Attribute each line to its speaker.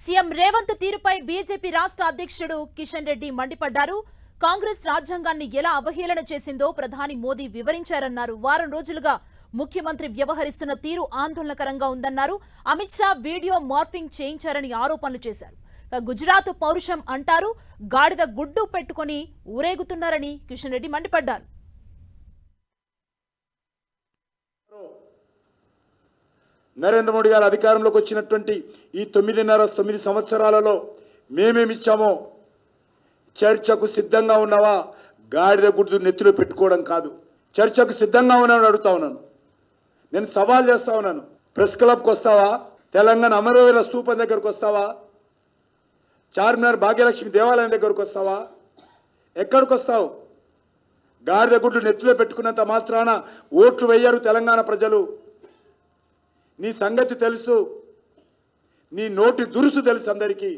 Speaker 1: CM Revanth తీరుపై BJP రాష్ట్ర అధ్యక్షుడు కిషన్ రెడ్డి మండిపడ్డారు. కాంగ్రెస్ రాజ్యాంగాన్ని ఎలా అవహేళన చేసిందో ప్రధాని మోదీ వివరించారన్నారు. వారం రోజులుగా ముఖ్యమంత్రి వ్యవహరిస్తున్న తీరు ఆందోళనకరంగా ఉందన్నారు. అమిత్ షా వీడియో మార్ఫింగ్ చేయించారని ఆరోపణలు చేశారు. గుజరాత్ పౌరుషం అంటారు, గాడిద గుడ్డు పెట్టుకుని ఊరేగుతున్నారని కిషన్ రెడ్డి మండిపడ్డారు.
Speaker 2: నరేంద్ర మోడీ గారు అధికారంలోకి వచ్చినటువంటి ఈ 9 సంవత్సరాలలో మేమేమిచ్చామో చర్చకు సిద్ధంగా ఉన్నావా? గాడిద గుడ్డు నెత్తిలో పెట్టుకోవడం కాదు. చర్చకు సిద్ధంగా ఉన్నాను అడుగుతా ఉన్నాను. నేను సవాల్ చేస్తా ఉన్నాను. ప్రెస్ క్లబ్కి వస్తావా? తెలంగాణ అమరవీర స్తూపం దగ్గరకు వస్తావా? చార్మినార్ భాగ్యలక్ష్మి దేవాలయం దగ్గరకు వస్తావా? ఎక్కడికి వస్తావు? గాడిద గుడ్డు నెత్తిలో పెట్టుకున్నంత మాత్రాన ఓట్లు వేయరు తెలంగాణ ప్రజలు. నీ సంగతి తెలుసు, నీ నోటి దురుసు తెలుసు అందరికీ.